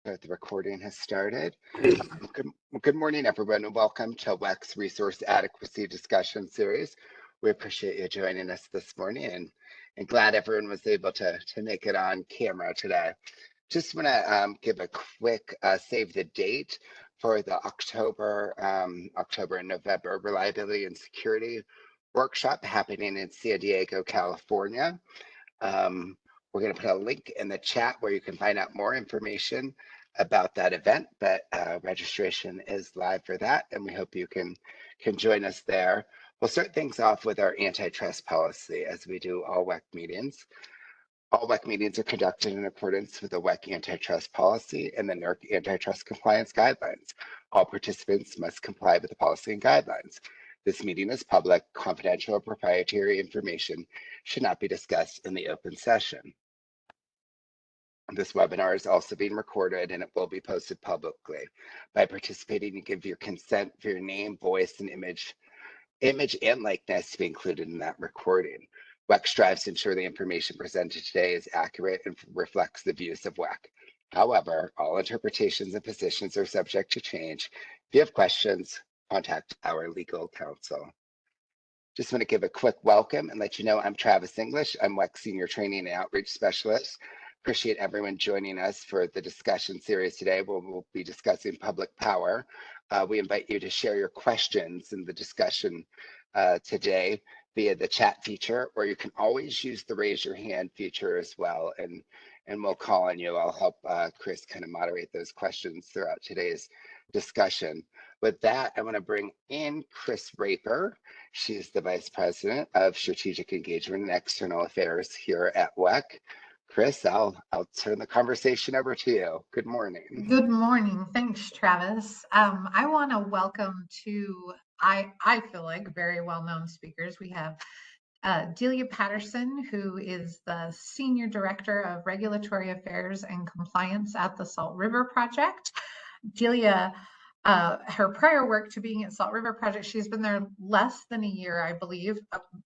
The recording has started. Good morning, everyone, and welcome to WEC's Resource Adequacy Discussion Series. We appreciate you joining us this morning and glad everyone was able to make it on camera today. Just want to give a quick save the date for the October and November Reliability and Security Workshop happening in San Diego, California. We're going to put a link in the chat where you can find out more information about that event, but registration is live for that, and we hope you can join us there. We'll start things off with our antitrust policy, as we do all WEC meetings. All WEC meetings are conducted in accordance with the WEC antitrust policy and the NERC antitrust compliance guidelines. All participants must comply with the policy and guidelines. This meeting is public. Confidential or proprietary information should not be discussed in the open session. This webinar is also being recorded and it will be posted publicly. By participating, you give your consent for your name, voice, and image and likeness to be included in that recording. WEC strives to ensure the information presented today is accurate and reflects the views of WEC. However, all interpretations and positions are subject to change. If you have questions, contact our legal counsel. Just want to give a quick welcome and let you know I'm Travis English. I'm WEC Senior Training and Outreach Specialist. Appreciate everyone joining us for the discussion series today. We'll be discussing public power. We invite you to share your questions in the discussion today via the chat feature, or you can always use the raise your hand feature as well, and we'll call on you. I'll help Chris kind of moderate those questions throughout today's discussion. With that, I want to bring in Chris Raper. She's the Vice President of Strategic Engagement and External Affairs here at WEC. Chris, I'll turn the conversation over to you. Good morning. Good morning. Thanks, Travis. I want to welcome two, I feel like, very well-known speakers. We have Delia Patterson, who is the Senior Director of Regulatory Affairs and Compliance at the Salt River Project. Delia, her prior work to being at Salt River Project, she's been there less than a year, I believe,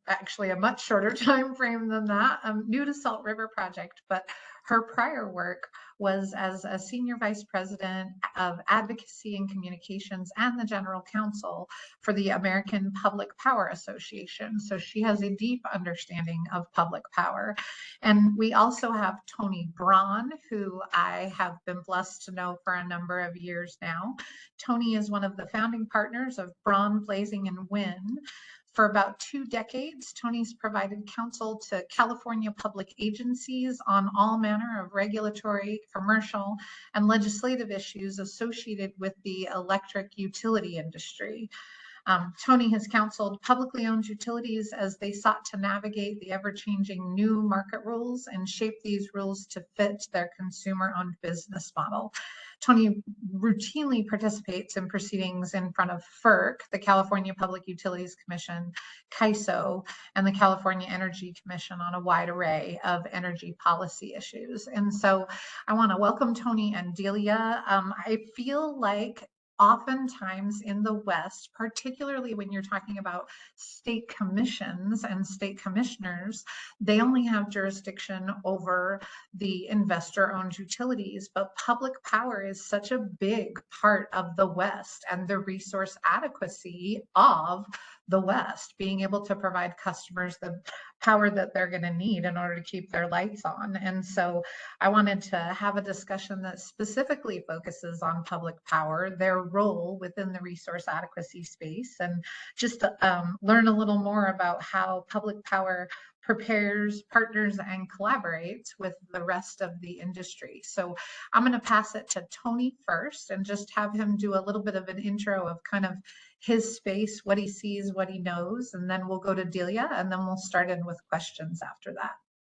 actually a much shorter time frame than that. I'm new to Salt River Project, but her prior work was as a Senior Vice President of Advocacy and Communications and the General Counsel for the American Public Power Association. So she has a deep understanding of public power. And we also have Tony Braun, who I have been blessed to know for a number of years now. Tony is one of the founding partners of Braun, Blaising, and Wynne. For about 2 decades, Tony's provided counsel to California public agencies on all manner of regulatory, commercial, and legislative issues associated with the electric utility industry. Tony has counseled publicly owned utilities as they sought to navigate the ever-changing new market rules and shape these rules to fit their consumer-owned business model. Tony routinely participates in proceedings in front of FERC, the California Public Utilities Commission, CAISO, and the California Energy Commission on a wide array of energy policy issues. And so I want to welcome Tony and Delia. I feel like oftentimes in the West, particularly when you're talking about state commissions and state commissioners, they only have jurisdiction over the investor-owned utilities, but public power is such a big part of the West and the resource adequacy of the West, being able to provide customers the power that they're going to need in order to keep their lights on. And so I wanted to have a discussion that specifically focuses on public power, their role within the resource adequacy space, and just learn a little more about how public power prepares, partners, and collaborates with the rest of the industry. So I'm going to pass it to Tony first and just have him do a little bit of an intro of kind of his space, what he sees, what he knows, and then we'll go to Delia, and then we'll start in with questions after that.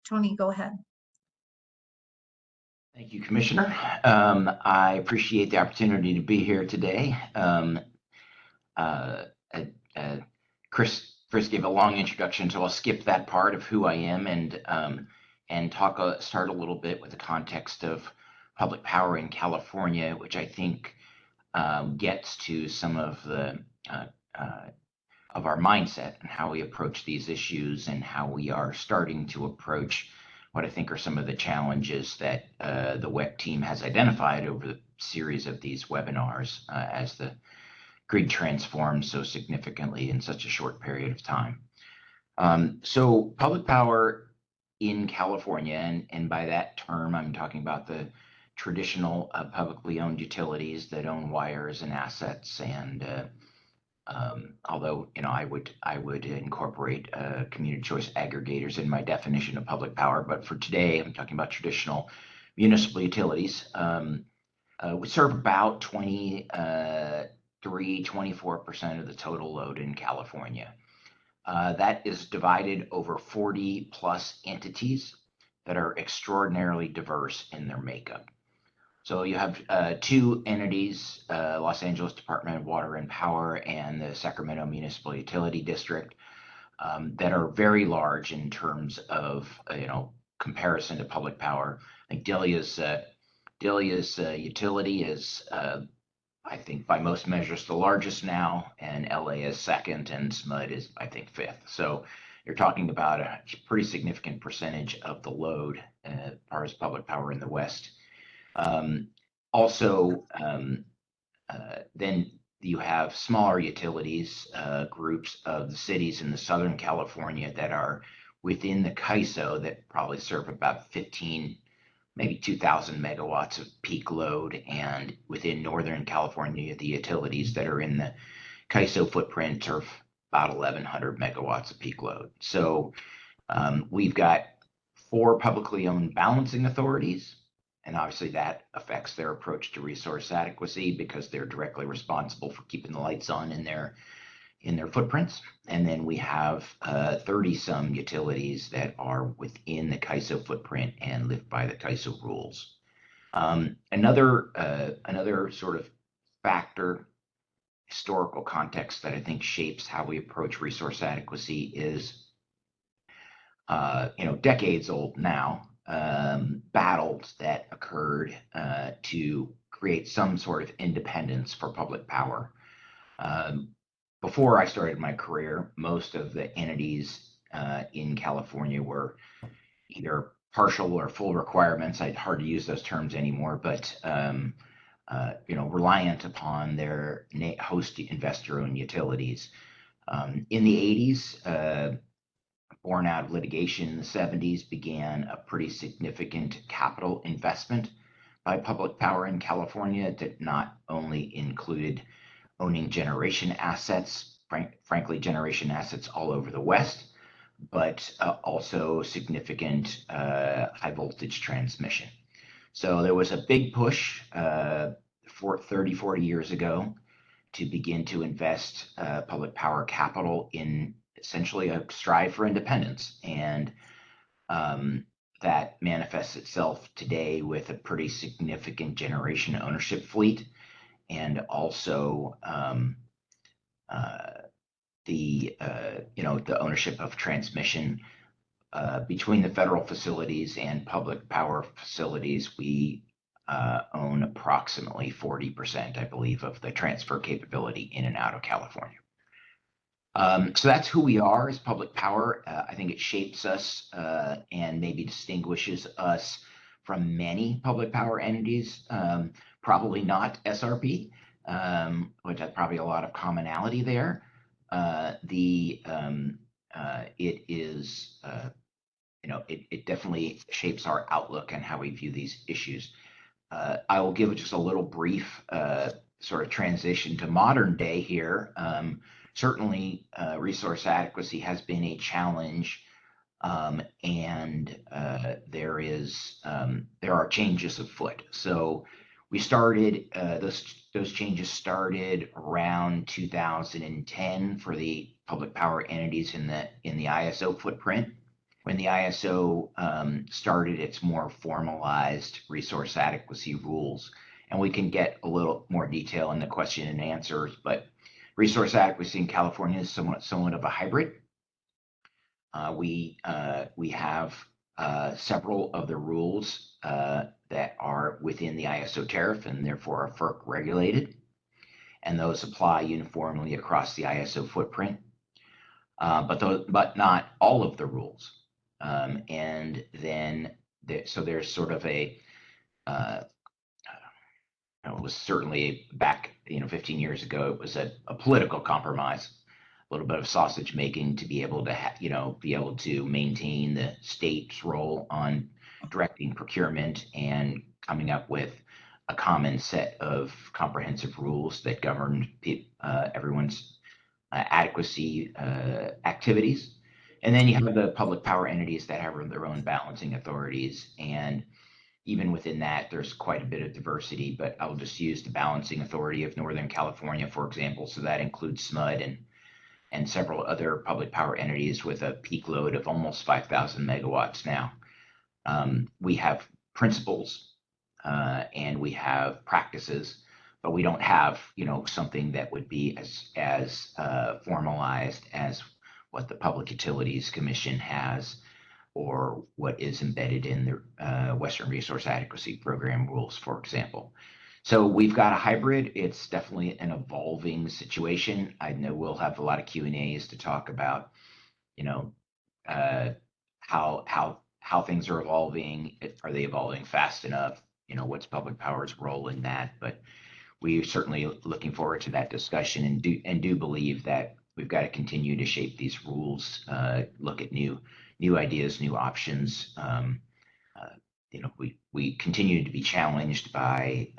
Tony, go ahead. Thank you, Commissioner. I appreciate the opportunity to be here today. Chris gave a long introduction, so I'll skip that part of who I am and start a little bit with the context of public power in California, which I think gets to some of the of our mindset and how we approach these issues and how we are starting to approach what I think are some of the challenges that the WEC team has identified over the series of these webinars as the grid transforms so significantly in such a short period of time. So public power in California, and by that term, I'm talking about the traditional publicly owned utilities that own wires and assets, and although I would incorporate community choice aggregators in my definition of public power, but for today, I'm talking about traditional municipal utilities. We serve about 24% of the total load in California. That is divided over 40 plus entities that are extraordinarily diverse in their makeup. So you have two entities, Los Angeles Department of Water and Power and the Sacramento Municipal Utility District, that are very large in terms of comparison to public power. I think Delia's utility is I think by most measures the largest now, and LA is second, and SMUD is, I think, fifth. So you're talking about a pretty significant percentage of the load as far as public power in the West. Then you have smaller utilities, groups of the cities in the Southern California that are within the CAISO that probably serve about 15, maybe 2,000 megawatts of peak load, and within Northern California, the utilities that are in the CAISO footprint are about 1,100 megawatts of peak load. So we've got 4 publicly owned balancing authorities, and obviously that affects their approach to resource adequacy because they're directly responsible for keeping the lights on in their footprints. And then we have 30-some utilities that are within the CAISO footprint and live by the CAISO rules. Another sort of factor, historical context that I think shapes how we approach resource adequacy is, decades old now, battles that occurred to create some sort of independence for public power. Before I started my career, most of the entities in California were either partial or full requirements. It's hard to use those terms anymore, but reliant upon their host investor-owned utilities. In the 80s, born out of litigation in the 70s, began a pretty significant capital investment by public power in California that not only included owning generation assets, frankly, generation assets all over the West, but also significant high voltage transmission. So there was a big push 30, 40 years ago to begin to invest public power capital in essentially a strive for independence. And that manifests itself today with a pretty significant generation ownership fleet, and also the ownership of transmission between the federal facilities and public power facilities. We own approximately 40%, I believe, of the transfer capability in and out of California. So that's who we are as public power. I think it shapes us and maybe distinguishes us from many public power entities. Probably not SRP, which has probably a lot of commonality there. It definitely shapes our outlook and how we view these issues. I will give just a little brief sort of transition to modern day here. Certainly, resource adequacy has been a challenge, and there are changes afoot. So we started those changes started around 2010 for the public power entities in the ISO footprint. When the ISO started its more formalized resource adequacy rules, and we can get a little more detail in the question and answers, but resource adequacy in California is somewhat of a hybrid. We have several of the rules that are within the ISO tariff and therefore are FERC regulated, and those apply uniformly across the ISO footprint. But not all of the rules. And then so there's sort of a it was certainly back 15 years ago, it was a political compromise, a little bit of sausage making to be able to be able to maintain the state's role on directing procurement and coming up with a common set of comprehensive rules that govern everyone's adequacy activities. And then you have the public power entities that have their own balancing authorities. And even within that, there's quite a bit of diversity, but I'll just use the balancing authority of Northern California, for example. So that includes SMUD and several other public power entities with a peak load of almost 5,000 megawatts now. We have principles and we have practices, but we don't have, something that would be as formalized as what the Public Utilities Commission has, or what is embedded in the Western Resource Adequacy Program rules, for example. So we've got a hybrid. It's definitely an evolving situation. I know we'll have a lot of Q&As to talk about, how things are evolving. Are they evolving fast enough? What's public power's role in that? But we're certainly looking forward to that discussion, and do believe that we've got to continue to shape these rules, look at new ideas, new options. We continue to be challenged by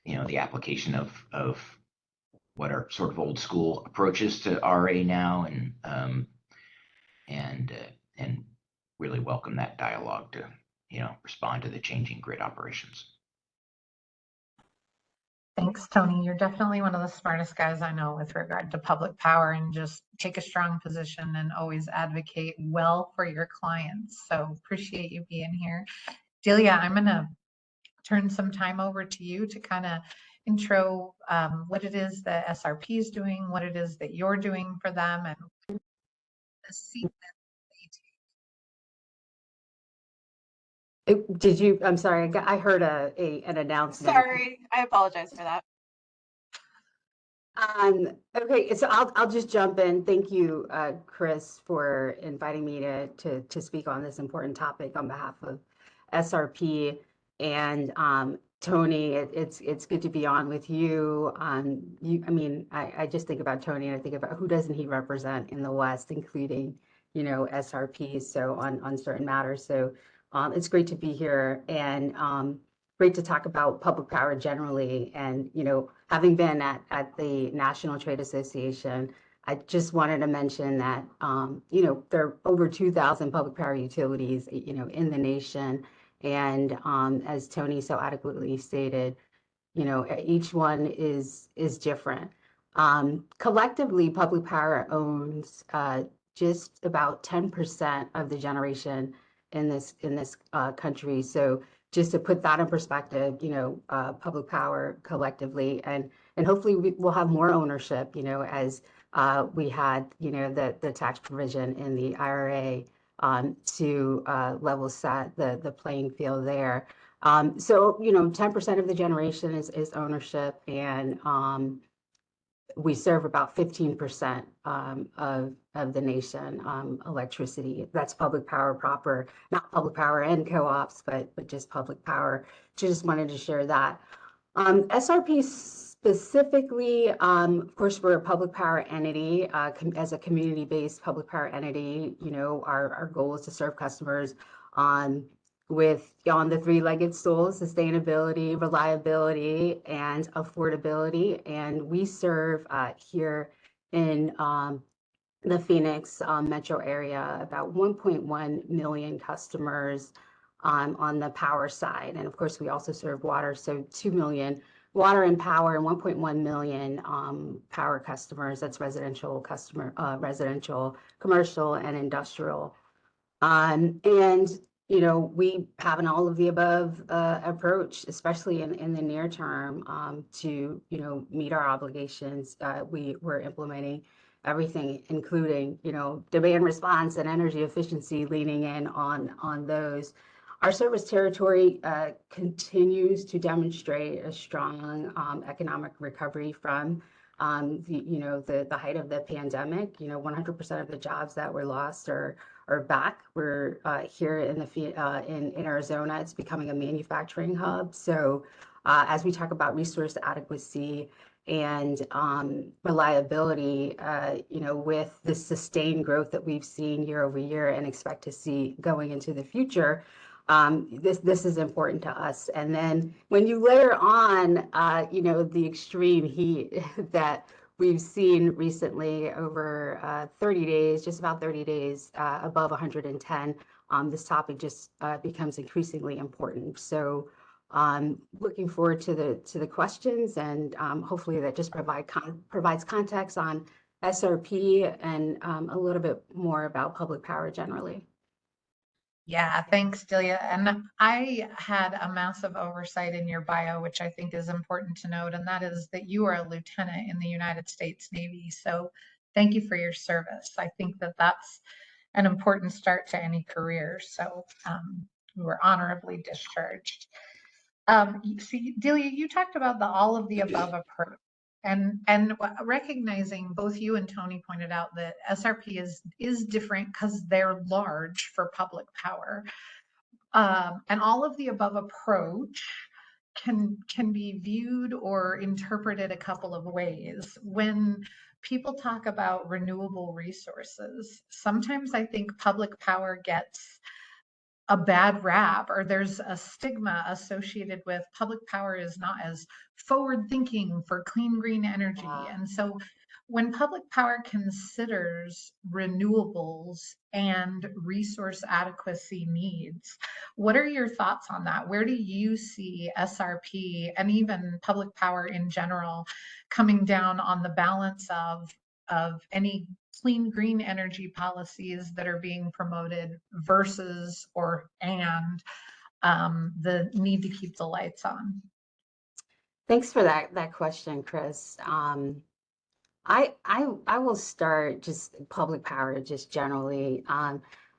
the application of what are sort of old school approaches to RA now, and really welcome that dialogue to respond to the changing grid operations. Thanks, Tony. You're definitely one of the smartest guys I know with regard to public power, and just take a strong position and always advocate well for your clients. So appreciate you being here. Delia, I'm going to turn some time over to you to kind of intro what it is that SRP is doing, what it is that you're doing for them, and the seat that they take. Did you? I'm sorry. I heard an announcement. Sorry, I apologize for that. Okay, so I'll just jump in. Thank you, Chris, for inviting me to speak on this important topic on behalf of SRP. And Tony, it's good to be on with you. I just think about Tony, and I think about who doesn't he represent in the West, including SRP. So on certain matters. So it's great to be here, and great to talk about public power generally. And having been at the National Trade Association, I just wanted to mention that there are over 2,000 public power utilities in the nation, and as Tony so adequately stated, each one is different. Collectively, public power owns just about 10% of the generation in this country. So just to put that in perspective, public power collectively, and hopefully we'll have more ownership, as we had, the tax provision in the IRA to level set the playing field there. So 10% of the generation is ownership, and we serve about 15% of the nation electricity. That's public power proper, not public power and co-ops, but just public power. Just wanted to share that. SRP specifically, of course, we're a public power entity. As a community-based public power entity, our goal is to serve customers on the three-legged stool: sustainability, reliability, and affordability. And we serve here in the Phoenix metro area about 1.1 million customers on the power side. And of course, we also serve water, so 2 million water and power, and 1.1 million power customers. That's residential, commercial, and industrial. And we have an all of the above approach, especially in the near term, to meet our obligations. We're implementing everything, including demand response and energy efficiency, leaning in on those. Our service territory continues to demonstrate a strong economic recovery from the height of the pandemic. 100% of the jobs that were lost are are back. We're here in in Arizona. It's becoming a manufacturing hub. So as we talk about resource adequacy and reliability, with the sustained growth that we've seen year over year and expect to see going into the future, this is important to us. And then when you layer on, the extreme heat that we've seen recently over 30 days, just about 30 days above 110, this topic just becomes increasingly important. So looking forward to the questions, and hopefully that just provides context on SRP and a little bit more about public power generally. Yeah, thanks, Delia. And I had a massive oversight in your bio, which I think is important to note, and that is that you are a lieutenant in the United States Navy. So thank you for your service. I think that that's an important start to any career. So you were honorably discharged. See, Delia, you talked about the all of the above approach. And recognizing both you and Tony pointed out that SRP is different because they're large for public power. And all of the above approach can be viewed or interpreted a couple of ways. When people talk about renewable resources, sometimes I think public power gets a bad rap, or there's a stigma associated with public power is not as forward thinking for clean green energy. And so when public power considers renewables and resource adequacy needs, what are your thoughts on that? Where do you see SRP and even public power in general coming down on the balance of any clean green energy policies that are being promoted versus the need to keep the lights on? Thanks for that question, Chris. I will start just public power just generally.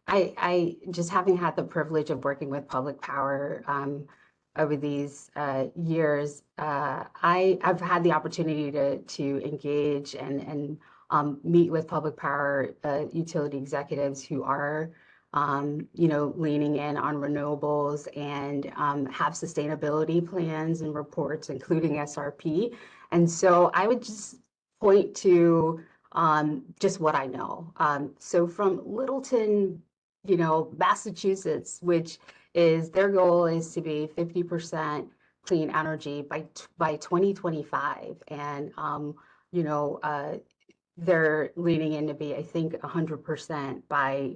I just having had the privilege of working with public power over these years, I've had the opportunity to engage and meet with public power utility executives who are leaning in on renewables and have sustainability plans and reports, including SRP. And so I would just point to just what I know. So from Littleton, Massachusetts, which is their goal is to be 50% clean energy by 2025, and they're leaning in to be, I think, 100% by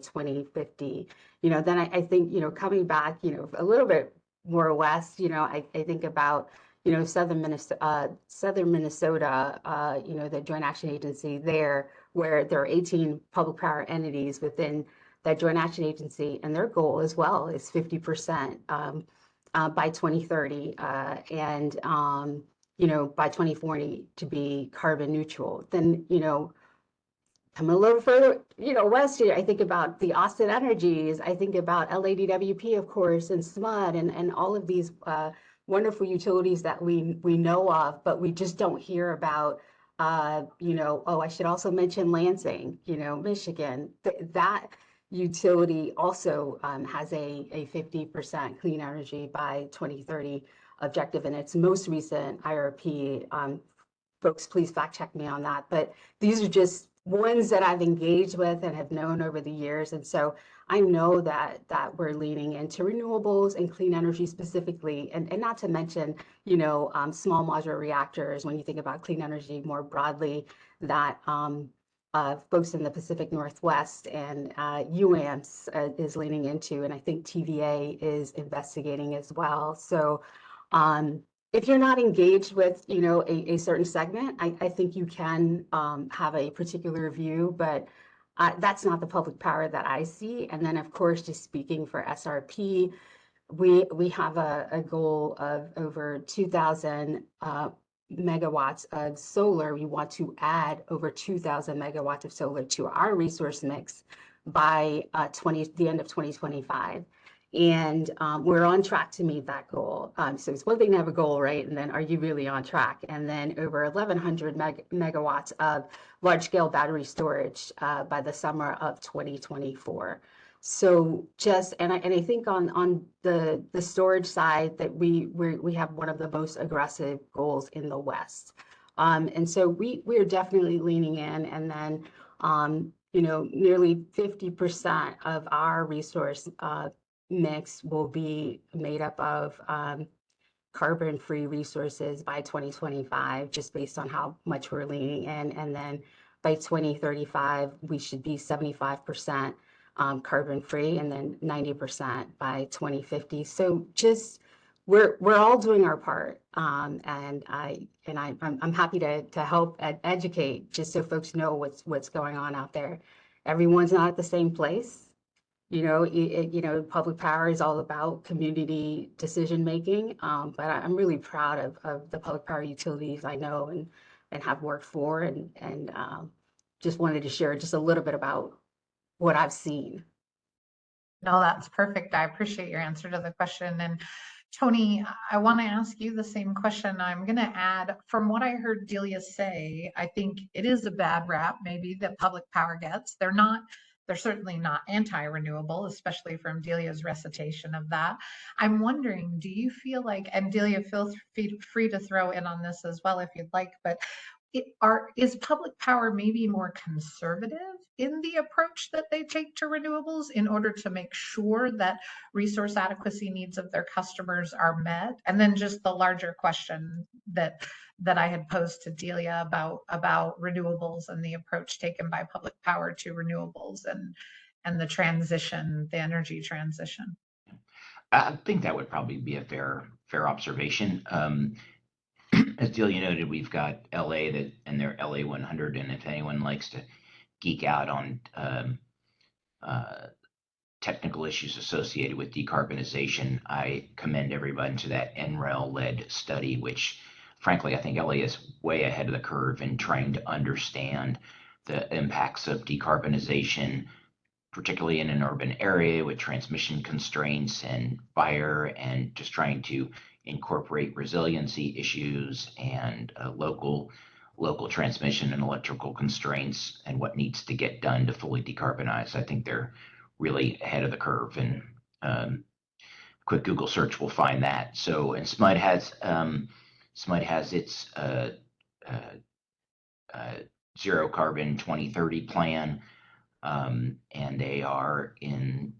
2050. Then I think, coming back, a little bit more west, I think about, southern Minnesota, the Joint Action Agency there, where there are 18 public power entities within that Joint Action Agency, and their goal as well is 50% by 2030, and by 2040 to be carbon neutral. Then, coming a little further, west here, I think about the Austin Energies, I think about LADWP, of course, and SMUD, and all of these wonderful utilities that we know of, but we just don't hear about. Oh, I should also mention Lansing, Michigan. That utility also has a 50% clean energy by 2030 objective in its most recent IRP. Folks, please fact check me on that. But these are just ones that I've engaged with and have known over the years. And so I know that we're leaning into renewables and clean energy specifically, and not to mention, small modular reactors when you think about clean energy more broadly, that folks in the Pacific Northwest and UAMPS is leaning into, and I think TVA is investigating as well. So if you're not engaged with, a certain segment, I think you can have a particular view, but that's not the public power that I see. And then, of course, just speaking for SRP, we have a goal of over 2,000 megawatts of solar. We want to add over 2,000 megawatts of solar to our resource mix by the end of 2025. And we're on track to meet that goal. So it's one thing to have a goal, right? And then are you really on track? And then over 1,100 megawatts of large-scale battery storage by the summer of 2024. So and I think on the storage side that we have one of the most aggressive goals in the West. And so we're definitely leaning in, and then nearly 50% of our resource mix will be made up of carbon-free resources by 2025, just based on how much we're leaning in. And then by 2035, we should be 75% carbon-free, and then 90% by 2050. So just we're all doing our part, and I'm happy to help educate, just so folks know what's going on out there. Everyone's not at the same place. Public power is all about community decision making, but I'm really proud of the public power utilities I know and have worked for, and just wanted to share just a little bit about what I've seen. No, that's perfect. I appreciate your answer to the question. And Tony, I want to ask you the same question. I'm going to add, from what I heard Delia say, I think it is a bad rap maybe that public power gets. They're certainly not anti-renewable, especially from Delia's recitation of that. I'm wondering, do you feel like, and Delia, feel free to throw in on this as well if you'd like, but is public power maybe more conservative in the approach that they take to renewables in order to make sure that resource adequacy needs of their customers are met? And then just the larger question that I had posed to Delia about renewables and the approach taken by public power to renewables and the energy transition. I think that would probably be a fair observation. As Delia noted, we've got LA and their LA 100, and if anyone likes to geek out on technical issues associated with decarbonization, I commend everybody to that NREL-led study, which frankly, I think LA is way ahead of the curve in trying to understand the impacts of decarbonization, particularly in an urban area with transmission constraints and fire, and just trying to incorporate resiliency issues and local transmission and electrical constraints and what needs to get done to fully decarbonize. I think they're really ahead of the curve, and quick Google search will find that. So, and SMUD has its zero carbon 2030 plan, and they are in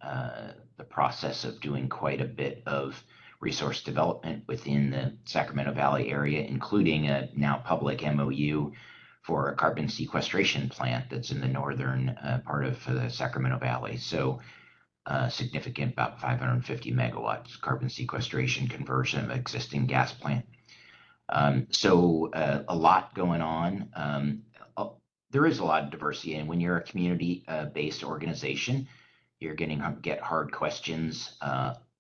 the process of doing quite a bit of resource development within the Sacramento Valley area, including a now public MOU for a carbon sequestration plant that's in the northern part of the Sacramento Valley. So significant, about 550 megawatts carbon sequestration conversion of existing gas plant. So a lot going on. There is a lot of diversity, and when you're a community-based organization, you're get hard questions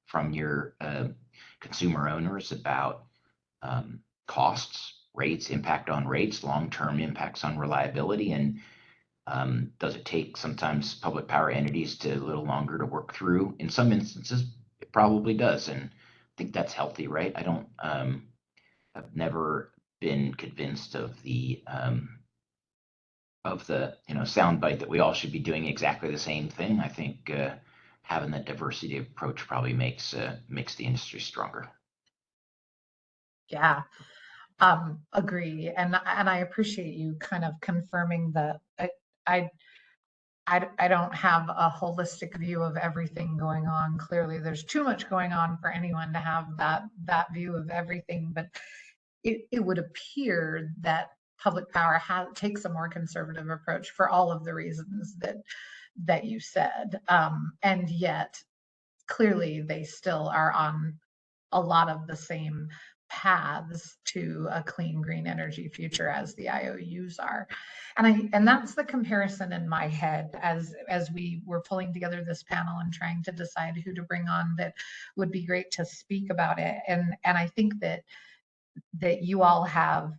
from your consumer owners about costs, rates, impact on rates, long-term impacts on reliability, and does it take sometimes public power entities to a little longer to work through? In some instances, it probably does, and I think that's healthy, right? I've never been convinced of the soundbite that we all should be doing exactly the same thing. I think having that diversity approach probably makes the industry stronger. Yeah, agree, and I appreciate you kind of confirming that. I don't have a holistic view of everything going on. Clearly, there's too much going on for anyone to have that view of everything, but it would appear that public power takes a more conservative approach for all of the reasons that you said, and yet clearly they still are on a lot of the same paths to a clean green energy future as the IOUs are. And that's the comparison in my head as we were pulling together this panel and trying to decide who to bring on that would be great to speak about it. And I think that you all have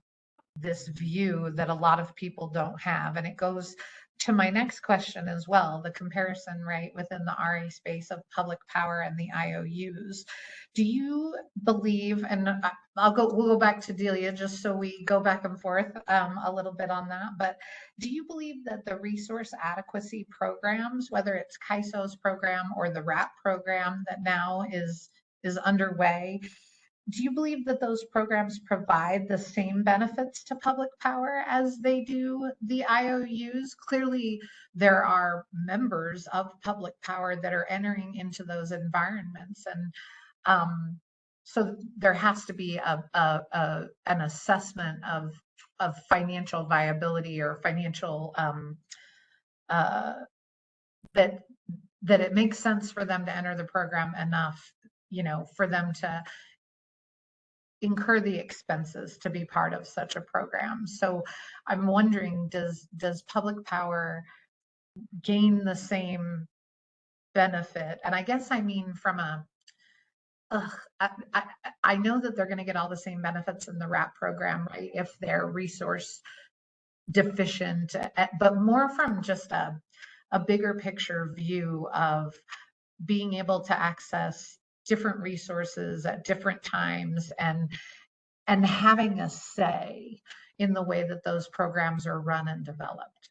this view that a lot of people don't have, and it goes to my next question as well, the comparison, right, within the RA space of public power and the IOUs. Do you believe, and we'll go back to Delia just so we go back and forth a little bit on that, but do you believe that the resource adequacy programs, whether it's CAISO's program or the RAP program that now is underway, do you believe that those programs provide the same benefits to public power as they do the IOUs? Clearly, there are members of public power that are entering into those environments. And so there has to be an assessment of financial viability or financial that it makes sense for them to enter the program enough, for them to incur the expenses to be part of such a program. So I'm wondering, does public power gain the same benefit? And I guess I mean from I know that they're going to get all the same benefits in the RAP program, right? If they're resource deficient, but more from just a bigger picture view of being able to access different resources at different times and having a say in the way that those programs are run and developed.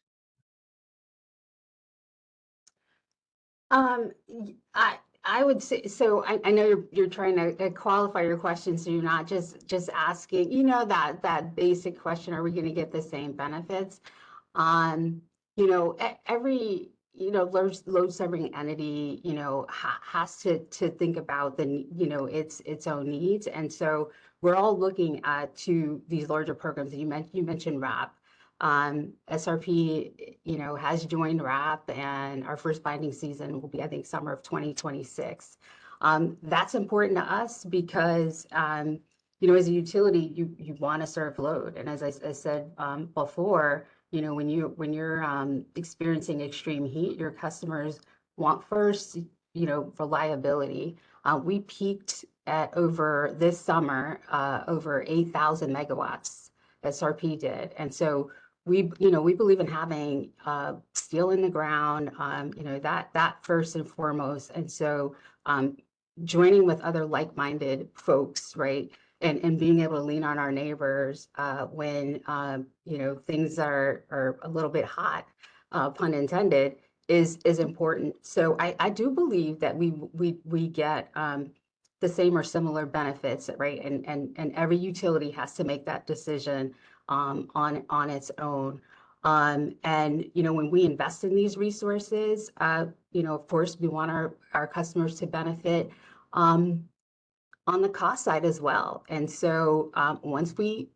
I would say, so I know you're trying to qualify your question, so you're not just asking, that basic question, are we going to get the same benefits? Every load serving entity has to think about its own needs, and so we're all looking at these larger programs that you mentioned RAP. SRP has joined RAP, and our first binding season will be, I think, summer of 2026. That's important to us because as a utility, you want to serve load, and as I said before, when you're experiencing extreme heat, your customers want first, reliability. We peaked at over this summer, over 8,000 megawatts, SRP did. And so we believe in having steel in the ground, that first and foremost. And so joining with other like-minded folks, right? And being able to lean on our neighbors when things are a little bit hot, pun intended, is important. So I do believe that we get the same or similar benefits, right? And every utility has to make that decision on its own. And when we invest in these resources, of course, we want our customers to benefit on the cost side as well. And so once we,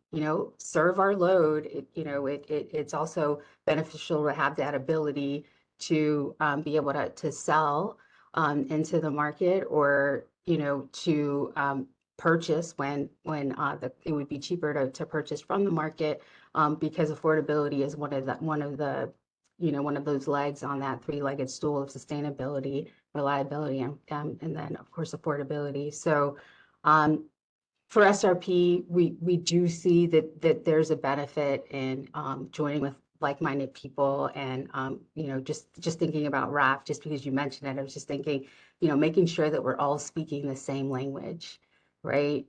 serve our load, it's also beneficial to have that ability to be able to sell into the market, or, to purchase when it would be cheaper to purchase from the market, because affordability is one of those legs on that three-legged stool of sustainability, reliability, and then of course affordability. So for SRP, we do see that there's a benefit in joining with like-minded people, and just thinking about RAP, just because you mentioned it, I was just thinking, making sure that we're all speaking the same language, right?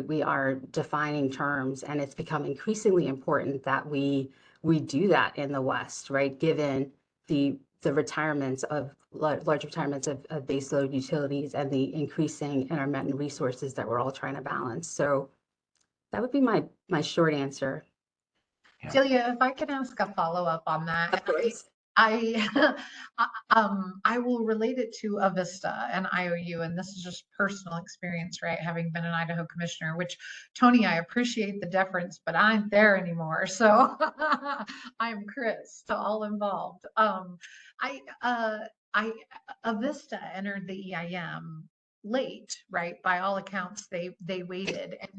We are defining terms, and it's become increasingly important that we do that in the West, right? Given the retirements of large retirements of baseload utilities and the increasing intermittent resources that we're all trying to balance. So that would be my short answer. Yeah. Delia, if I can ask a follow-up on that. Of course. I will relate it to Avista and IOU, and this is just personal experience, right? Having been an Idaho commissioner, which, Tony, I appreciate the deference, but I ain't there anymore. So I'm Chris to all involved. Avista entered the EIM late, right? By all accounts, they waited, and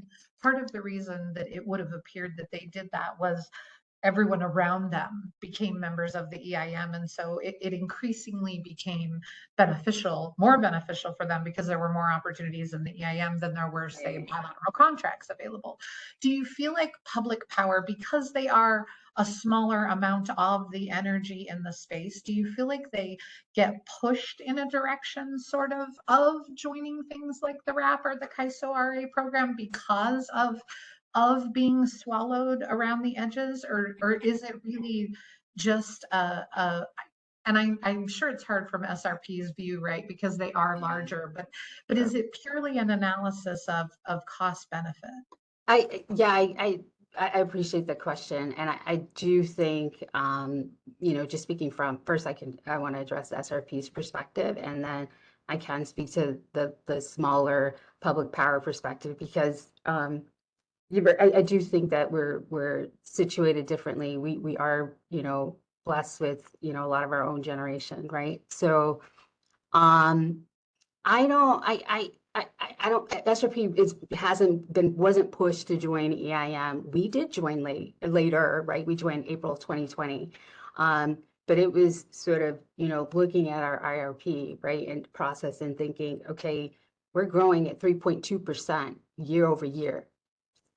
part of the reason that it would have appeared that they did that was everyone around them became members of the EIM. And so it increasingly became more beneficial for them because there were more opportunities in the EIM than there were, say, bilateral contracts available. Do you feel like public power, because they are a smaller amount of the energy in the space, do you feel like they get pushed in a direction sort of joining things like the RAP or the CAISO RA program because of being swallowed around the edges, or is it really just and I'm sure it's hard from SRP's view, right? Because they are larger, but is it purely an analysis of cost benefit? I appreciate the question, and I do think, just speaking from first, I want to address SRP's perspective, and then I can speak to the smaller public power perspective because I do think that we're situated differently. We are, blessed with, a lot of our own generation, right? So, I don't, I don't, SRP wasn't pushed to join EIM. We did join later, right? We joined April 2020. But it was sort of, looking at our IRP, right, and process and thinking, okay, we're growing at 3.2% year over year.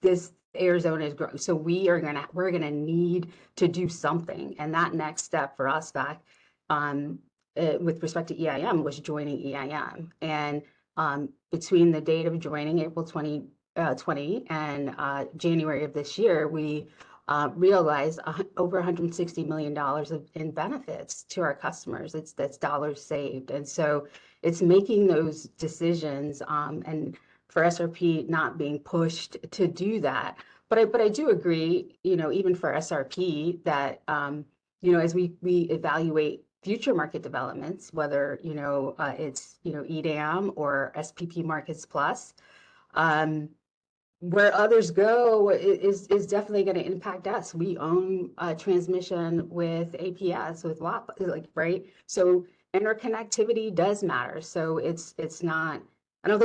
This Arizona is growing, so we're gonna need to do something, and that next step for us back with respect to EIM was joining EIM, and between the date of joining April 2020 and January of this year, we realized over $160 million in benefits to our customers. That's dollars saved, and so it's making those decisions and for SRP not being pushed to do that. But I do agree, even for SRP that, as we evaluate future market developments, whether, it's, EDAM or SPP Markets Plus, where others go is definitely going to impact us. We own transmission with APS, with WAP, right? So interconnectivity does matter. So it's not, I don't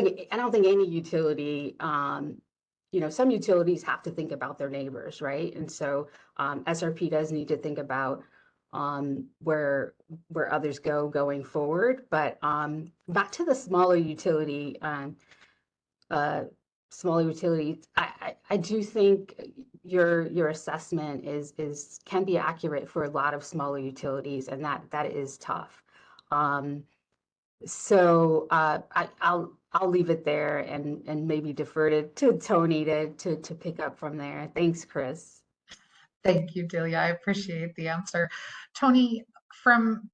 think any utility, some utilities have to think about their neighbors, right? And so SRP does need to think about where others going forward. But back to the smaller utility, I do think your assessment can be accurate for a lot of smaller utilities, and that is tough. So I'll leave it there and maybe defer to Tony to pick up from there. Thanks, Chris. Thank you, Delia. I appreciate the answer. Tony, from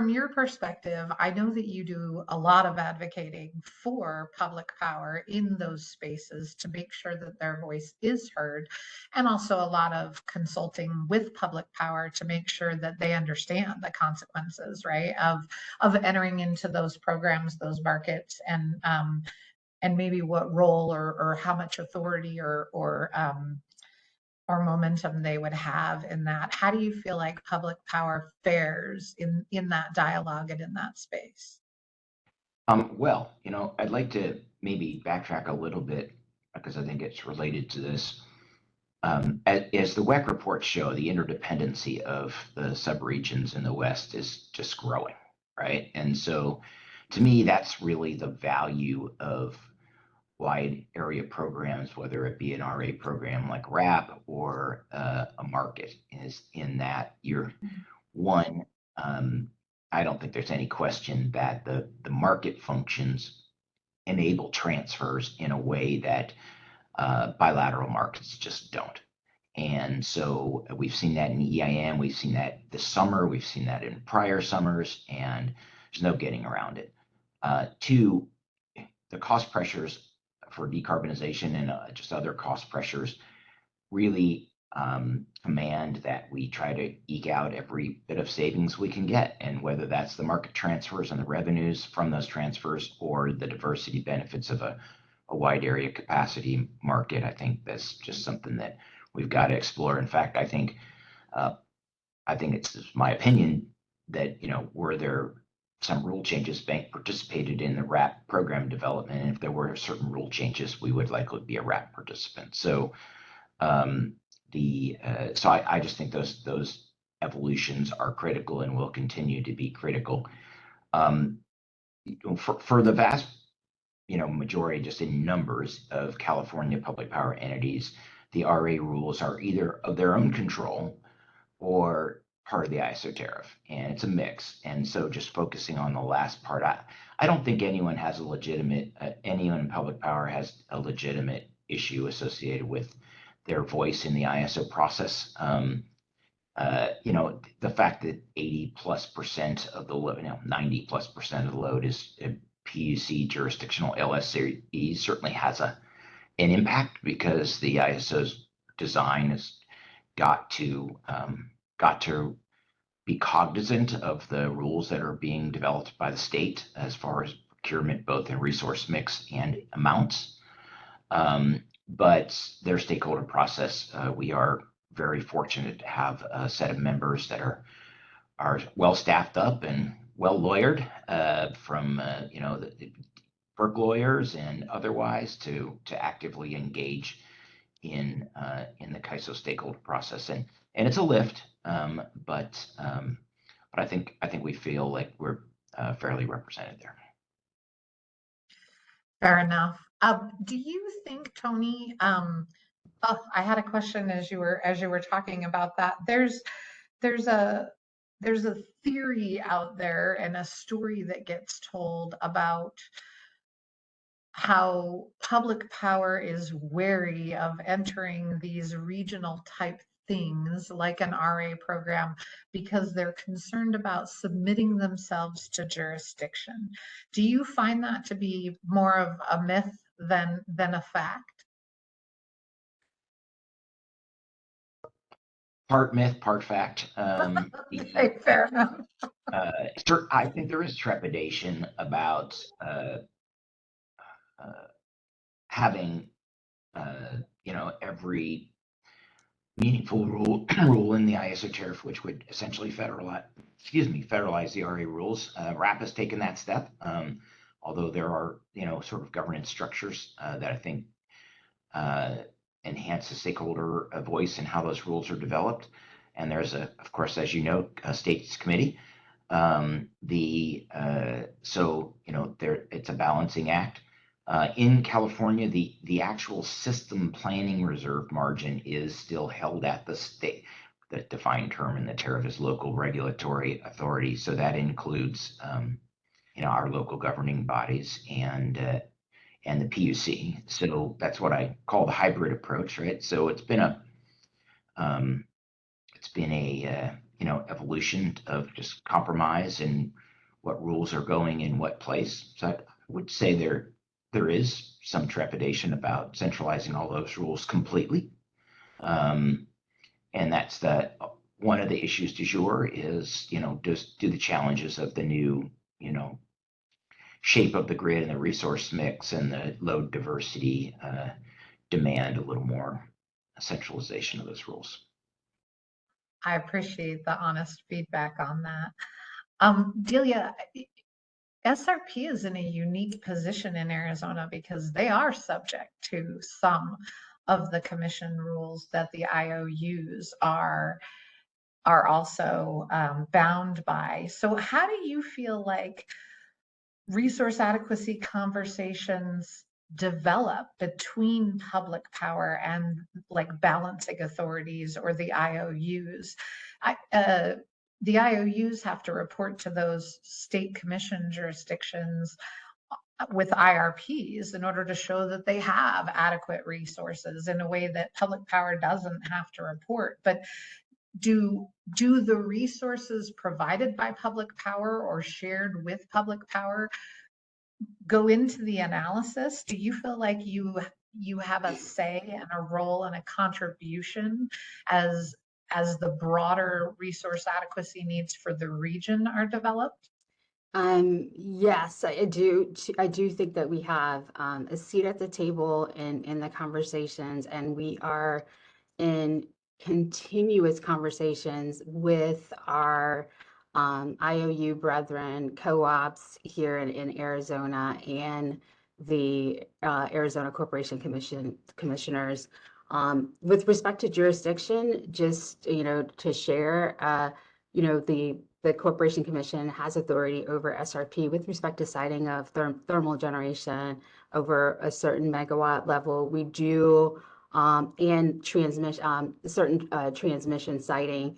your perspective, I know that you do a lot of advocating for public power in those spaces to make sure that their voice is heard, and also a lot of consulting with public power to make sure that they understand the consequences, right, of entering into those programs, those markets, and maybe what role or how much authority or momentum they would have in that. How do you feel like public power fares in that dialogue and in that space? Well, I'd like to maybe backtrack a little bit because I think it's related to this. As the WEC reports show, the interdependency of the subregions in the West is just growing, right? And so to me, that's really the value of wide area programs, whether it be an RA program like RAP or a market, is in that you're one. I don't think there's any question that the market functions enable transfers in a way that bilateral markets just don't. And so we've seen that in EIM, we've seen that this summer, we've seen that in prior summers, and there's no getting around it. Two, the cost pressures for decarbonization and just other cost pressures really command that we try to eke out every bit of savings we can get. And whether that's the market transfers and the revenues from those transfers or the diversity benefits of a wide area capacity market, I think that's just something that we've got to explore. In fact, I think it's my opinion that, were there some rule changes, bank participated in the RAP program development, and if there were certain rule changes, we would likely be a RAP participant. So So I just think those evolutions are critical and will continue to be critical. For the vast majority, just in numbers of California public power entities, the RA rules are either of their own control or part of the ISO tariff, and it's a mix. And so just focusing on the last part, I don't think anyone has a legitimate, anyone in public power has a legitimate issue associated with their voice in the ISO process. The fact that 80+% of the load, 90+% of the load is PUC jurisdictional LSE certainly has an impact, because the ISO's design has got to be cognizant of the rules that are being developed by the state as far as procurement, both in resource mix and amounts. But their stakeholder process, we are very fortunate to have a set of members that are well staffed up and well lawyered, from the FERC lawyers and otherwise, to actively engage in the CAISO stakeholder process, and it's a lift, but I think we feel like we're fairly represented there. Fair enough. Do you think, Tony? I had a question as you were talking about that. There's a theory out there and a story that gets told about how public power is wary of entering these regional type things like an RA program, because they're concerned about submitting themselves to jurisdiction. Do you find that to be more of a myth than a fact? Part myth, part fact. Okay, fair enough. I think there is trepidation about having every meaningful rule in the ISO tariff, which would essentially federalize the RA rules. RAP has taken that step, although there are sort of governance structures that I think enhance the stakeholder voice in how those rules are developed. And there's of course, as you know, a states committee. It's a balancing act. In California, the actual system planning reserve margin is still held at the state. The defined term in the tariff is local regulatory authority. So that includes, our local governing bodies and the PUC. So that's what I call the hybrid approach, right? So it's been a evolution of just compromise and what rules are going in what place. So I would say there is some trepidation about centralizing all those rules completely. And that's one of the issues du jour is, do the challenges of the new, shape of the grid and the resource mix and the load diversity demand a little more centralization of those rules. I appreciate the honest feedback on that. Delia, SRP is in a unique position in Arizona because they are subject to some of the commission rules that the IOUs are also bound by. So how do you feel like resource adequacy conversations develop between public power and like balancing authorities or the IOUs? The IOUs have to report to those state commission jurisdictions with IRPs in order to show that they have adequate resources in a way that public power doesn't have to report. But do the resources provided by public power or shared with public power go into the analysis? Do you feel like you have a say and a role and a contribution as the broader resource adequacy needs for the region are developed? Yes, I do. I do think that we have a seat at the table in the conversations, and we are in continuous conversations with our IOU brethren, co-ops here in Arizona, and the Arizona Corporation Commission commissioners With respect to jurisdiction, just, to share, the Corporation Commission has authority over SRP with respect to siting of thermal generation over a certain megawatt level. We do, and transmission, certain transmission siting.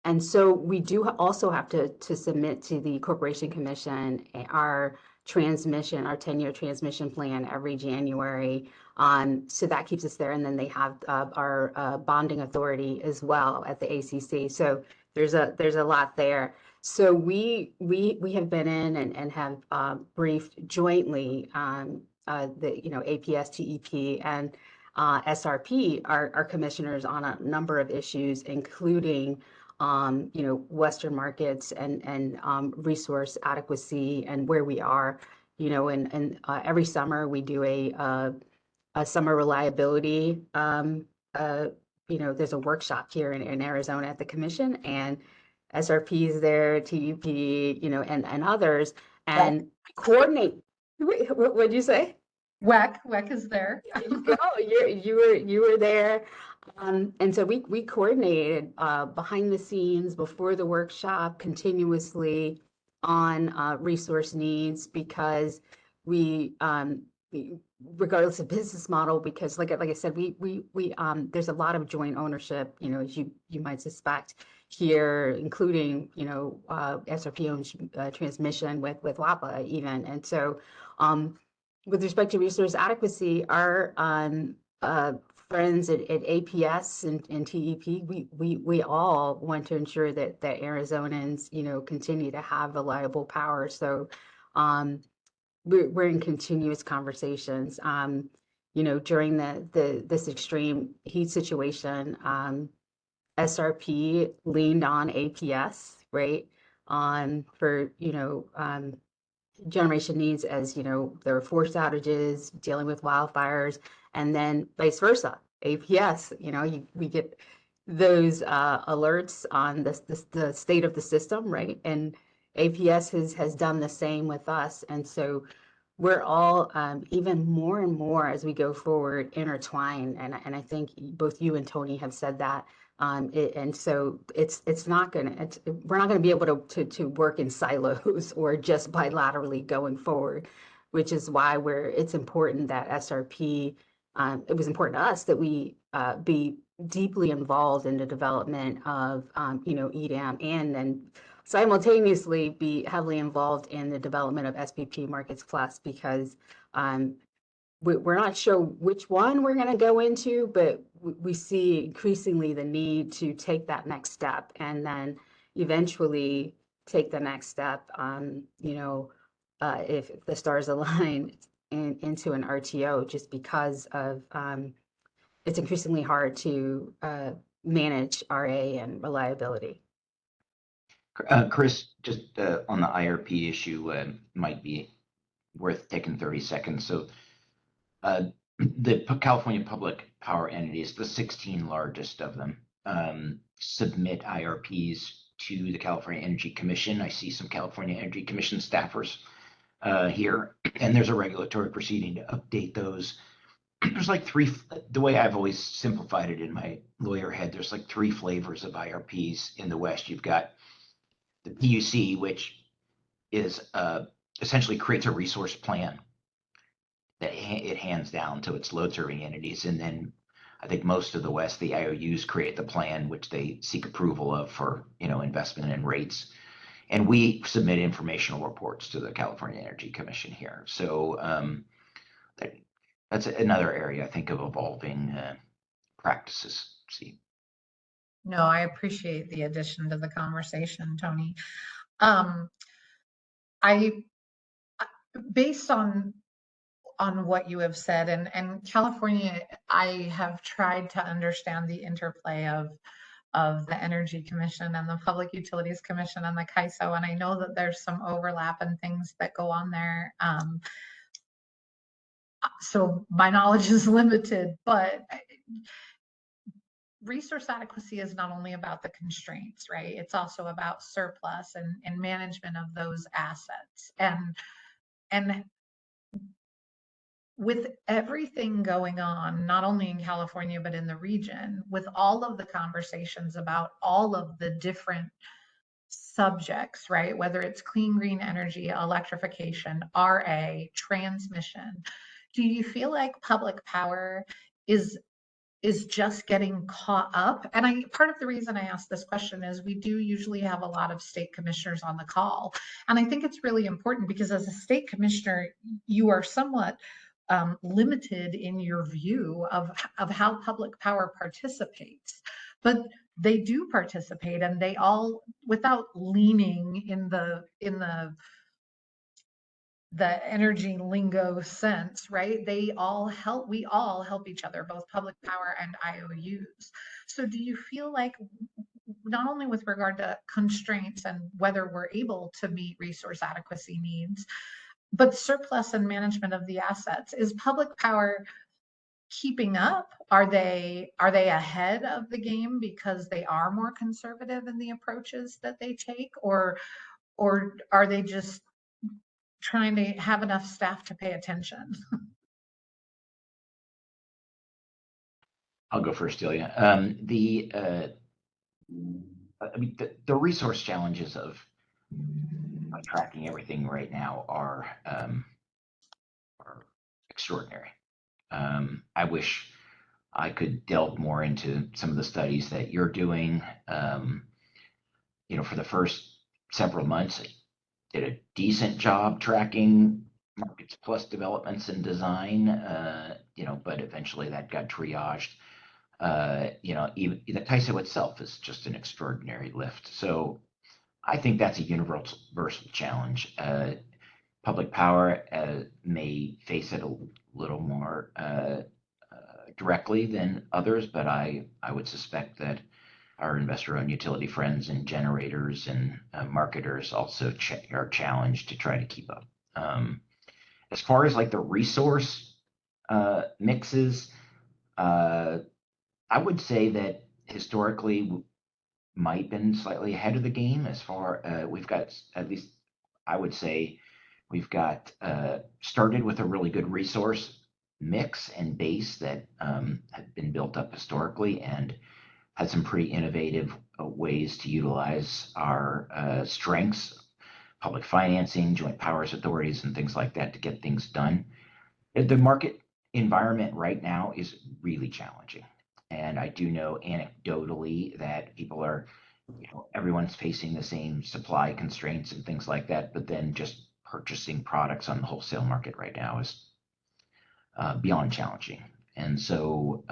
And so we do also have to submit to the Corporation Commission our 10-year transmission plan every January. So that keeps us there. And then they have our bonding authority as well at the ACC. So there's a lot there. So we have been in and have briefed jointly the APS, TEP, and SRP, our commissioners, on a number of issues, including Western markets and resource adequacy and where we are, and every summer we do a summer reliability. There's a workshop here in Arizona at the commission, and SRP is there, TEP, and others, and coordinate. What'd you say? WEC is there. There you go. You were there. And so we coordinated behind the scenes before the workshop continuously on resource needs, because regardless of business model, because like I said, we there's a lot of joint ownership, as you might suspect here, including SRP owns transmission with WAPA even, and so with respect to resource adequacy, our friends at APS and TEP, we all want to ensure that Arizonans, continue to have reliable power. So we're in continuous conversations. During this extreme heat situation, SRP leaned on APS, right, for generation needs, as there were forced outages, dealing with wildfires, and then vice versa. APS, we get those alerts on the state of the system, right? And APS has done the same with us, and so we're all even more and more as we go forward intertwined. And I think both you and Tony have said that. And so we're not going to be able to work in silos or just bilaterally going forward, which is why it's important that SRP, it was important to us that we be deeply involved in the development of EDAM, and then simultaneously be heavily involved in the development of SPP Markets Plus, because we're not sure which one we're going to go into, but we see increasingly the need to take that next step, and then eventually take the next step, if the stars align, into an RTO, just because of it's increasingly hard to manage RA and reliability. Chris, just on the IRP issue, might be worth taking 30 seconds. So the California public power entities, the 16 largest of them, submit IRPs to the California Energy Commission. I see some California Energy Commission staffers here, and there's a regulatory proceeding to update those. There's like the way I've always simplified it in my lawyer head, there's like 3 flavors of IRPs in the West. You've got the PUC, which is essentially creates a resource plan that it hands down to its load serving entities. And then I think most of the West, the IOUs create the plan, which they seek approval of for, investment and rates. And we submit informational reports to the California Energy Commission here. So that's another area, I think, of evolving practices. See. No, I appreciate the addition to the conversation, Tony. Based on what you have said, and California, I have tried to understand the interplay of the Energy Commission and the Public Utilities Commission and the CAISO, and I know that there's some overlap and things that go on there. So my knowledge is limited, but resource adequacy is not only about the constraints, right? It's also about surplus and management of those assets. And with everything going on, not only in California, but in the region, with all of the conversations about all of the different subjects, right? Whether it's clean, green energy, electrification, RA, transmission, do you feel like public power is just getting caught up? And part of the reason I ask this question is we do usually have a lot of state commissioners on the call. And I think it's really important because as a state commissioner, you are somewhat limited in your view of how public power participates. But they do participate, and they all, without leaning in the energy lingo sense, right? We all help each other, both public power and IOUs. So do you feel like, not only with regard to constraints and whether we're able to meet resource adequacy needs, but surplus and management of the assets, is public power keeping up? Are they ahead of the game because they are more conservative in the approaches that they take, or are they just trying to have enough staff to pay attention? I'll go first, Delia. The resource challenges of tracking everything right now are extraordinary. I wish I could delve more into some of the studies that you're doing. For the first several months, I did a decent job tracking markets plus developments and design, but eventually that got triaged. Even the CAISO itself is just an extraordinary lift. So I think that's a universal challenge. Public power may face it a little more directly than others, but I would suspect that our investor-owned utility friends and generators and marketers also are challenged to try to keep up. As far as like the resource mixes, I would say that historically might have been slightly ahead of the game as far we've got, at least I would say, we've got started with a really good resource mix and base that had been built up historically and had some pretty innovative ways to utilize our strengths, public financing, joint powers authorities, and things like that to get things done. The market environment right now is really challenging. And I do know anecdotally that people are, everyone's facing the same supply constraints and things like that, but then just purchasing products on the wholesale market right now is beyond challenging. And so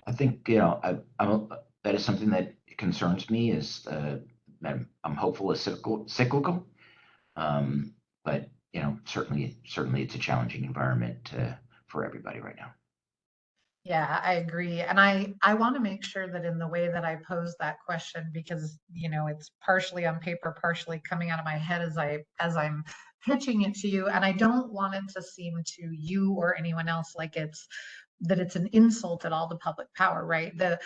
I think, that is something that concerns me, is that I'm hopeful is cyclical. But, certainly it's a challenging environment for everybody right now. Yeah, I agree. And I want to make sure that in the way that I pose that question, because, it's partially on paper, partially coming out of my head as I'm pitching it to you. And I don't want it to seem to you or anyone else like it's an insult at all to public power, right? The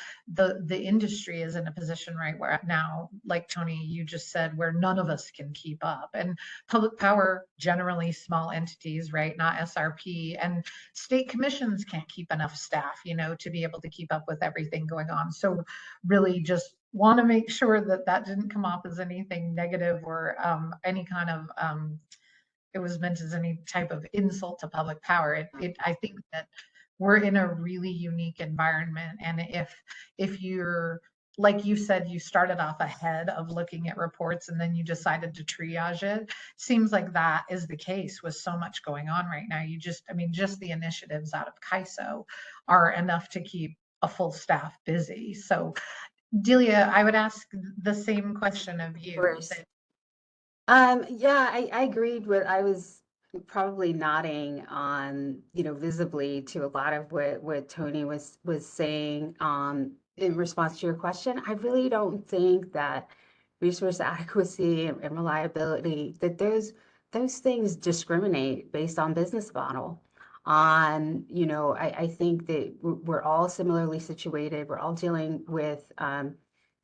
industry is in a position right where now, like Tony, you just said, where none of us can keep up. And public power, generally small entities, right? Not SRP, and state commissions can't keep enough staff, to be able to keep up with everything going on. So really just want to make sure that didn't come off as anything negative or any kind of it was meant as any type of insult to public power. I think that we're in a really unique environment. And if you're, like you said, you started off ahead of looking at reports and then you decided to triage it. Seems like that is the case with so much going on right now. Just the initiatives out of CAISO are enough to keep a full staff busy. So Delia, I would ask the same question of you. Yeah, I agreed with, I was probably nodding on, visibly to a lot of what Tony was saying in response to your question. I really don't think that resource adequacy and reliability, that those things discriminate based on business model. I think that we're all similarly situated. We're all dealing with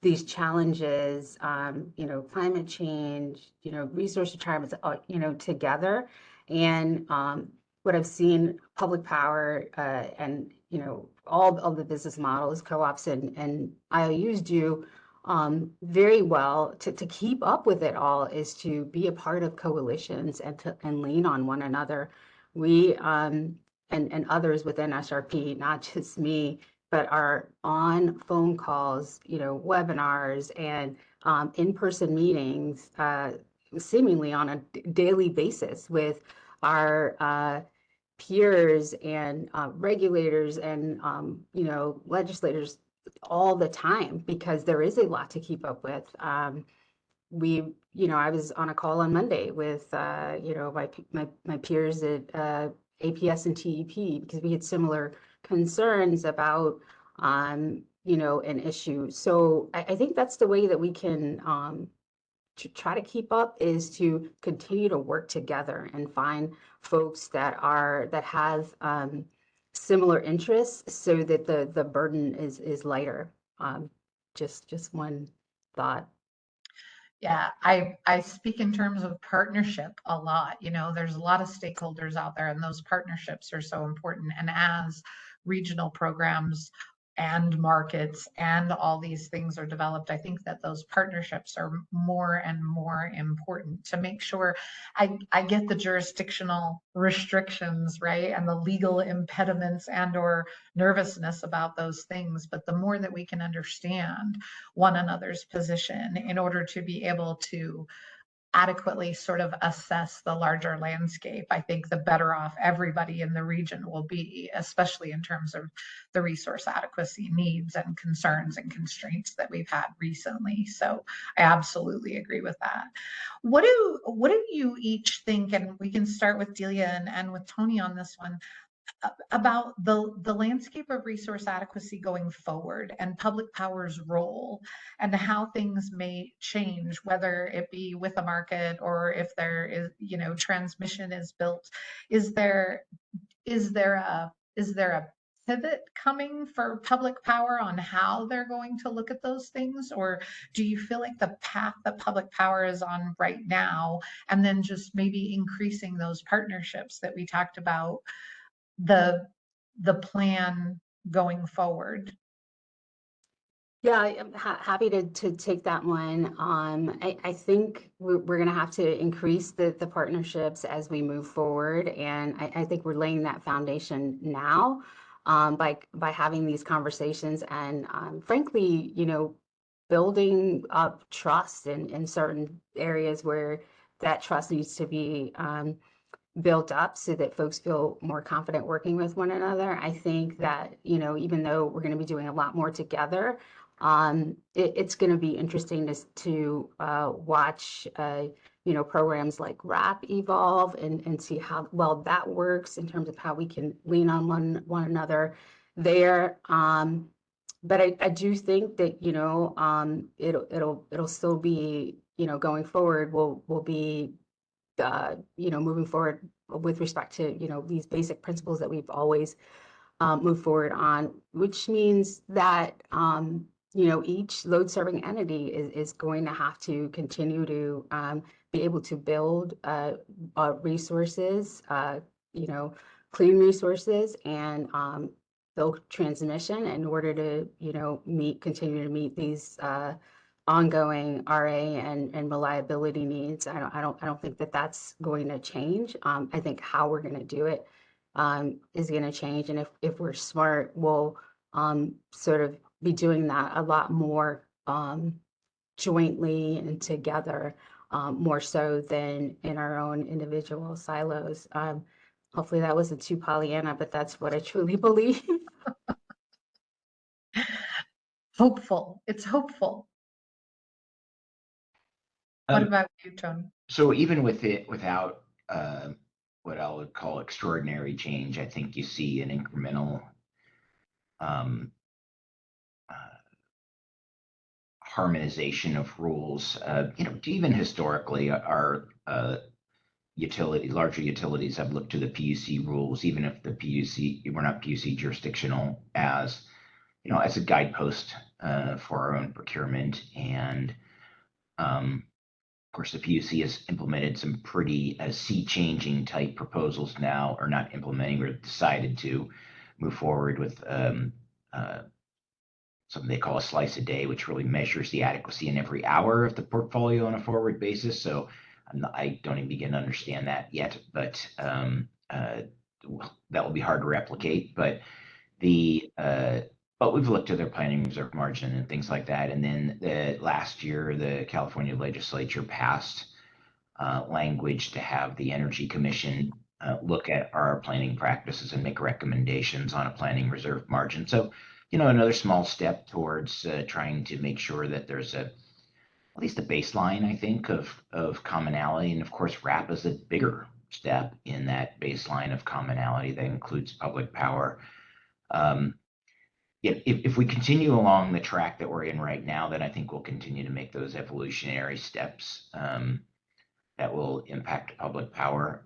these challenges, climate change, resource retirements, together. And what I've seen public power and all of the business models, co-ops and IOUs do very well to keep up with it all is to be a part of coalitions and lean on one another. We and others within SRP, not just me, but are on phone calls, webinars and in-person meetings, seemingly on a daily basis with our peers and regulators and legislators all the time, because there is a lot to keep up with. I was on a call on Monday with my peers at APS and TEP because we had similar concerns about an issue. So I think that's the way that we can to try to keep up, is to continue to work together and find folks that have similar interests so that the burden is lighter. Just one thought. Yeah, I speak in terms of partnership a lot. There's a lot of stakeholders out there, and those partnerships are so important. And as regional programs and markets and all these things are developed, I think that those partnerships are more and more important to make sure I get the jurisdictional restrictions, right? And the legal impediments and or nervousness about those things. But the more that we can understand one another's position in order to be able to adequately sort of assess the larger landscape, I think the better off everybody in the region will be, especially in terms of the resource adequacy needs and concerns and constraints that we've had recently. So I absolutely agree with that. What do you each think, and we can start with Delia and with Tony on this one, about the landscape of resource adequacy going forward and public power's role and how things may change, whether it be with a market or if there is, transmission is built. Is there a pivot coming for public power on how they're going to look at those things? Or do you feel like the path that public power is on right now, and then just maybe increasing those partnerships that we talked about, the plan going forward? Yeah, I'm happy to take that one. I think we're going to have to increase the partnerships as we move forward, and I think we're laying that foundation now by having these conversations and frankly, building up trust in certain areas where that trust needs to be built up so that folks feel more confident working with one another. I think that, even though we're going to be doing a lot more together, it's going to be interesting to watch, programs like RAP evolve and see how well that works in terms of how we can lean on one another there. But I do think that, it'll still be, going forward, will be moving forward with respect to, these basic principles that we've always moved forward on, which means that, each load serving entity is going to have to continue to be able to build resources, clean resources and build transmission in order to, continue to meet these ongoing RA and reliability needs. I don't think that that's going to change. I think how we're going to do it is going to change, and if we're smart, we'll sort of be doing that a lot more jointly and together, more so than in our own individual silos. Hopefully that wasn't too Pollyanna, but that's what I truly believe. Hopeful. It's hopeful. What about you, Tony? So even without what I would call extraordinary change, I think you see an incremental harmonization of rules. Even historically, our larger utilities have looked to the PUC rules, even if we're not PUC jurisdictional, as a guidepost for our own procurement. And course, the PUC has implemented some pretty sea-changing type proposals now, or not implementing, or decided to move forward with something they call a slice a day, which really measures the adequacy in every hour of the portfolio on a forward basis. So I don't even begin to understand that yet, but that will be hard to replicate. But but we've looked at their planning reserve margin and things like that. And then last year, the California legislature passed language to have the Energy Commission look at our planning practices and make recommendations on a planning reserve margin. So, another small step towards trying to make sure that there's at least a baseline, I think, of commonality. And of course, RAP is a bigger step in that baseline of commonality that includes public power. If we continue along the track that we're in right now, then I think we'll continue to make those evolutionary steps that will impact public power.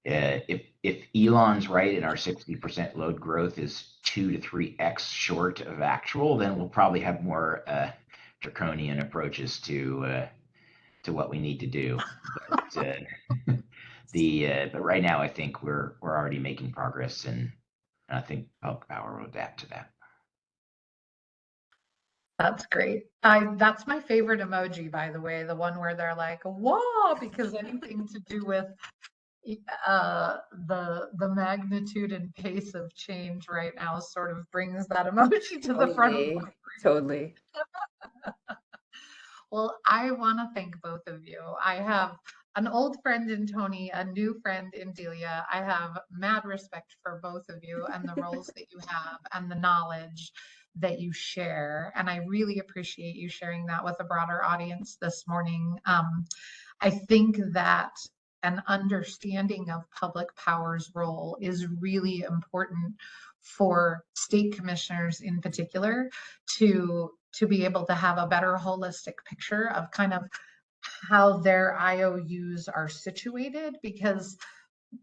If Elon's right and our 60% load growth is 2 to 3x short of actual, then we'll probably have more draconian approaches to what we need to do. But, but right now, I think we're already making progress, and I think public power will adapt to that. That's great. That's my favorite emoji, by the way, the one where they're like, whoa, because anything to do with the magnitude and pace of change right now sort of brings that emoji to the front of my brain. Totally. Well, I want to thank both of you. I have an old friend in Tony, a new friend in Delia. I have mad respect for both of you and the roles that you have and the knowledge that you share. And I really appreciate you sharing that with a broader audience this morning. I think that an understanding of public power's role is really important for state commissioners in particular to be able to have a better holistic picture of kind of how their IOUs are situated, because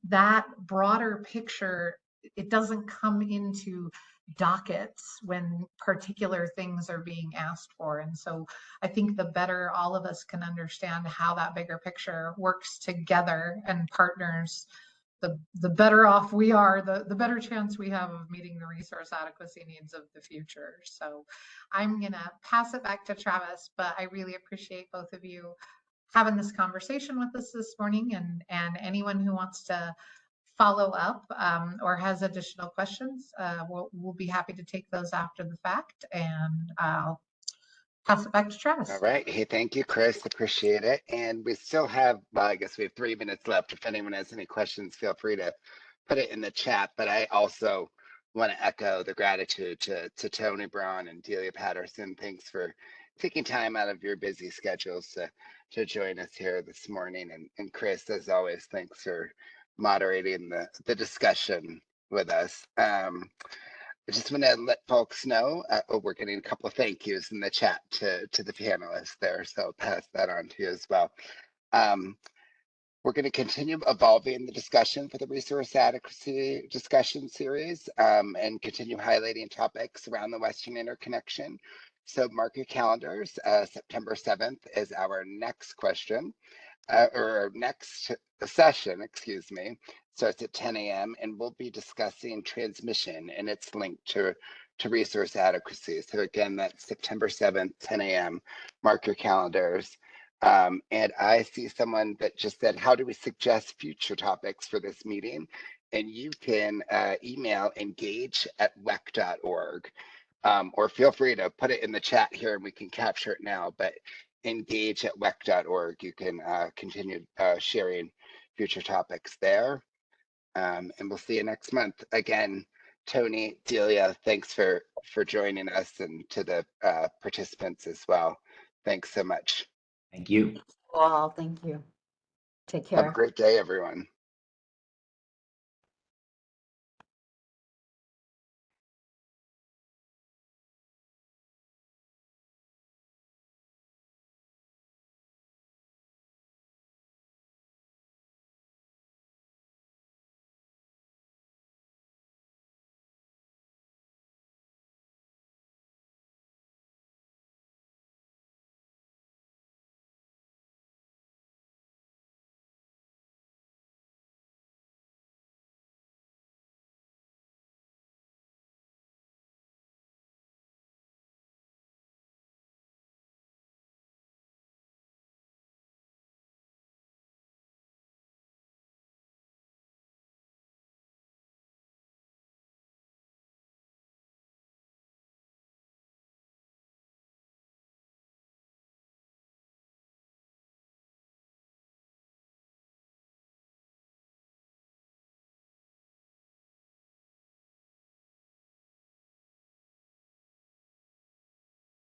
that broader picture, it doesn't come into dockets when particular things are being asked for. And so I think the better all of us can understand how that bigger picture works together and partners, the better off we are, the better chance we have of meeting the resource adequacy needs of the future. So I'm gonna pass it back to Travis, but I really appreciate both of you having this conversation with us this morning, and anyone who wants to follow up or has additional questions, we'll be happy to take those after the fact, and I'll pass it back to Travis. All right. Hey, thank you, Chris. Appreciate it. And we still have, well, I guess we have 3 minutes left. If anyone has any questions, feel free to put it in the chat. But I also want to echo the gratitude to Tony Braun and Delia Patterson. Thanks for taking time out of your busy schedules to join us here this morning. And Chris, as always, thanks for moderating the discussion with us. I just want to let folks know, we're getting a couple of thank yous in the chat to the panelists there, so I'll pass that on to you as well. We're going to continue evolving the discussion for the resource adequacy discussion series and continue highlighting topics around the Western Interconnection. So mark your calendars. September 7th is our next question, or next session, excuse me. Starts at 10 a.m. and we'll be discussing transmission and its link to resource adequacy. So again, that's September 7th, 10 a.m. Mark your calendars. And I see someone that just said, how do we suggest future topics for this meeting? And you can email engage@wec.org, or feel free to put it in the chat here and we can capture it now, but engage@wec.org. You can continue sharing future topics there. And we'll see you next month. Again, Tony, Delia, thanks for joining us, and to the participants as well. Thanks so much. Thank you. Well, thank you. Take care. Have a great day, everyone.